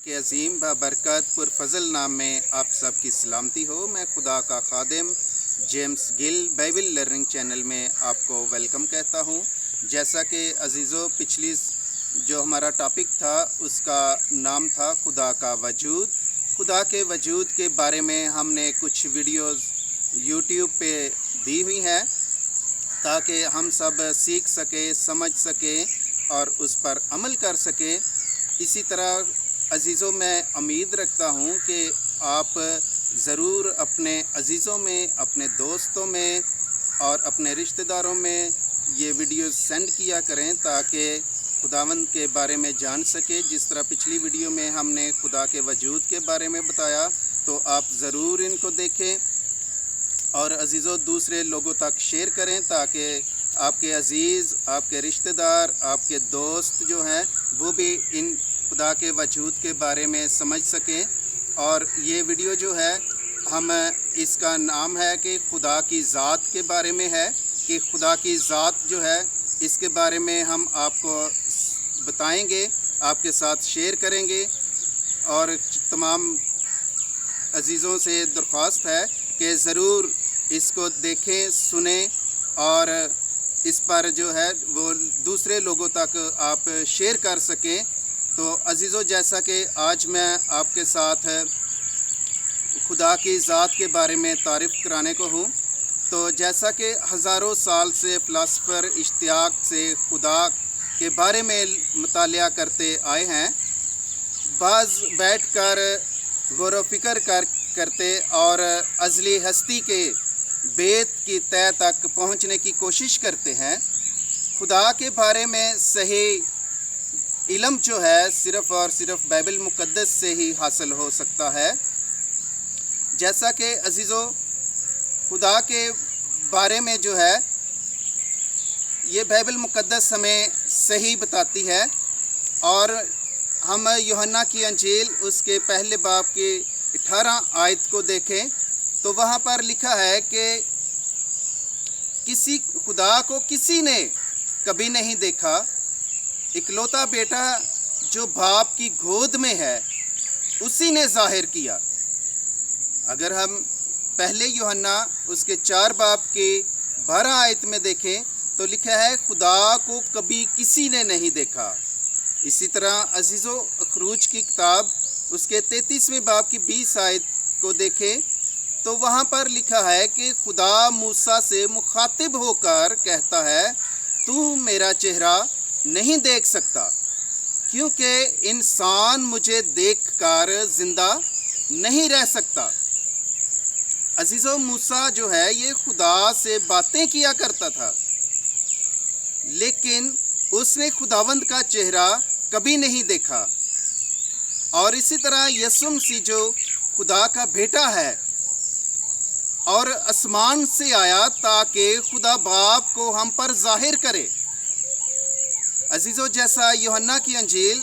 के अजीम बरकत पुरफजल नाम में आप सबकी सलामती हो। मैं खुदा का खादिम James Gill Bible learning channel में आपको वेलकम कहता हूँ। जैसा कि अजीज़ों, पिछली जो हमारा टॉपिक था उसका नाम था खुदा का वजूद। खुदा के वजूद के बारे में हमने कुछ वीडियोस यूट्यूब पे दी हुई हैं ताकि हम सब सीख सके, समझ सके और उस पर अमल कर सके। इसी तरह अजीज़ों, मैं उम्मीद रखता हूँ कि आप ज़रूर अपने अजीज़ों में, अपने दोस्तों में और अपने रिश्तेदारों में ये वीडियो सेंड किया करें ताकि खुदावंद के बारे में जान सके। जिस तरह पिछली वीडियो में हमने खुदा के वजूद के बारे में बताया, तो आप ज़रूर इनको देखें और अजीज़ों दूसरे लोगों तक शेयर करें ताकि आपके अजीज़, आपके रिश्तेदार, आपके दोस्त जो हैं वो भी इन खुदा के वजूद के बारे में समझ सकें। और ये वीडियो जो है, हम इसका नाम है कि खुदा की ज़ात के बारे में है, कि खुदा की ज़ात जो है इसके बारे में हम आपको बताएंगे, आपके साथ शेयर करेंगे। और तमाम अजीज़ों से दरख्वास्त है कि ज़रूर इसको देखें, सुनें और इस पर जो है वो दूसरे लोगों तक आप शेयर कर सकें। तो अजीज़ों, जैसा कि आज मैं आपके साथ खुदा की ज़ात के बारे में तारीफ़ कराने को हूँ, तो जैसा कि हज़ारों साल से फ़िलासफ़र इश्तियाक से खुदा के बारे में मुतालिया करते आए हैं, बाज़ बैठ कर गौर व फ़िक्र करते और अज़ली हस्ती के बेत की तह तक पहुँचने की कोशिश करते हैं। खुदा के बारे में सही इल्म जो है सिर्फ़ और सिर्फ बाइबल मुक़द्दस से ही हासिल हो सकता है। जैसा कि अजीज़ों, खुदा के बारे में जो है ये बाइबल मुक़द्दस हमें सही बताती है। और हम यूहन्ना की अंजील उसके पहले बाब की 18 आयत को देखें तो वहाँ पर लिखा है कि खुदा को किसी ने कभी नहीं देखा, इकलौता बेटा जो बाप की गोद में है उसी ने ज़ाहिर किया। अगर हम पहले यूहन्ना उसके 4 बाब के 12 आयत में देखें तो लिखा है खुदा को कभी किसी ने नहीं देखा। इसी तरह अजीज़ों, खरूज की किताब उसके 33वें बाब की 20 आयत को देखें तो वहाँ पर लिखा है कि खुदा मूसा से मुखातिब होकर कहता है, तू मेरा चेहरा नहीं देख सकता क्योंकि इंसान मुझे देखकर ज़िंदा नहीं रह सकता। अजीज़ों, मूसा जो है ये खुदा से बातें किया करता था, लेकिन उसने खुदावंद का चेहरा कभी नहीं देखा। और इसी तरह यीशु मसीह जो खुदा का बेटा है और आसमान से आया ताकि खुदा बाप को हम पर ज़ाहिर करे। अजीज़ों, जैसा यूहन्ना की अंजील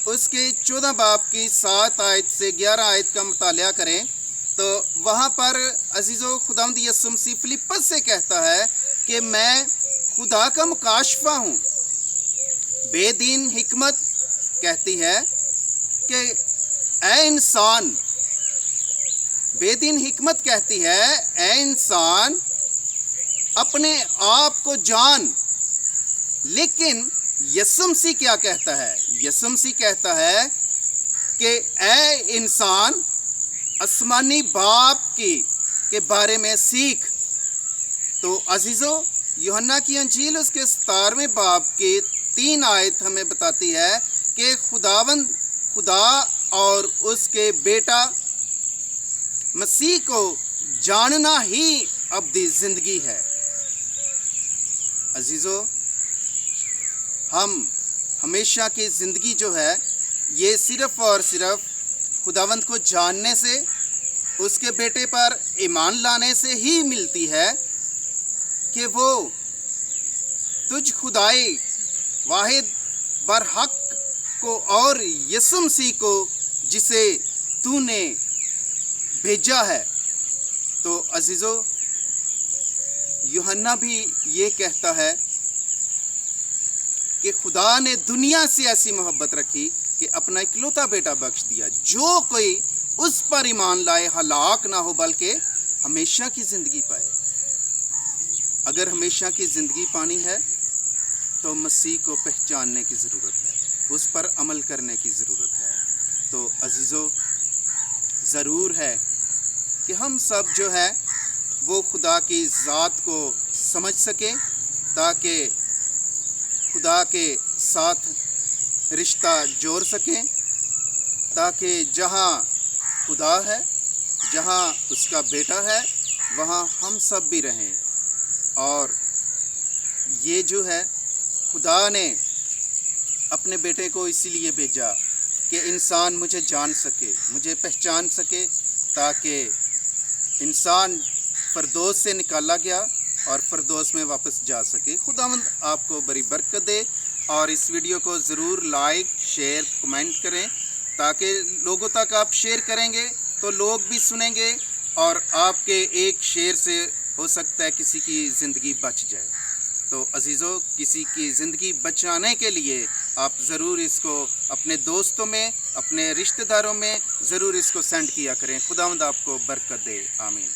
उसके 14 बाब की 7 आयत से 11 आयत का मुतालिया करें तो वहाँ पर अजीज़ों खुदावंद यीशु मसीह फिलिप्पस से कहता है कि मैं खुदा का मुकाशफा हूँ। बेदीन हिकमत कहती है कि ऐ इंसान, बेदीन हिकमत कहती है ऐ इंसान अपने आप को जान। लेकिन यीशु मसीह क्या कहता है? यीशु मसीह कहता है कि ऐ इंसान आसमानी बाप के बारे में सीख। तो अजीज़ों, यूहन्ना की अंजील उसके 17वें बाब के 3 आयत हमें बताती है कि खुदा और उसके बेटा मसीह को जानना ही अब्दी ज़िंदगी है। अजीज़ों, हम हमेशा की ज़िंदगी जो है ये सिर्फ़ और सिर्फ खुदावंद को जानने से, उसके बेटे पर ईमान लाने से ही मिलती है कि वो तुझ खुदाई वाहिद बरहक को और यीशु मसीह को जिसे तूने भेजा है। तो अजीज़ों, यूहन्ना भी ये कहता है कि खुदा ने दुनिया से ऐसी मोहब्बत रखी कि अपना इकलौता बेटा बख्श दिया, जो कोई उस पर ईमान लाए हलाक ना हो बल्कि हमेशा की ज़िंदगी पाए। अगर हमेशा की ज़िंदगी पानी है तो मसीह को पहचानने की ज़रूरत है, उस पर अमल करने की ज़रूरत है। तो अजीज़ों, ज़रूर है कि हम सब जो है वो खुदा की ज़ात को समझ सकें, ताकि खुदा के साथ रिश्ता जोड़ सकें, ताकि जहाँ खुदा है, जहाँ उसका बेटा है, वहाँ हम सब भी रहें। और ये जो है खुदा ने अपने बेटे को इसीलिए भेजा कि इंसान मुझे जान सके, मुझे पहचान सके, ताकि इंसान फ़िरदौस से निकाला गया और फ़िरदौस में वापस जा सके। खुदावंद आपको बड़ी बरकत दे, और इस वीडियो को ज़रूर लाइक, शेयर, कमेंट करें, ताकि लोगों तक आप शेयर करेंगे तो लोग भी सुनेंगे, और आपके एक शेयर से हो सकता है किसी की ज़िंदगी बच जाए। तो अजीज़ों, किसी की ज़िंदगी बचाने के लिए आप ज़रूर इसको अपने दोस्तों में, अपने रिश्तेदारों में ज़रूर इसको सेंड किया करें। खुदावंद आपको बरकत दे। आमीन।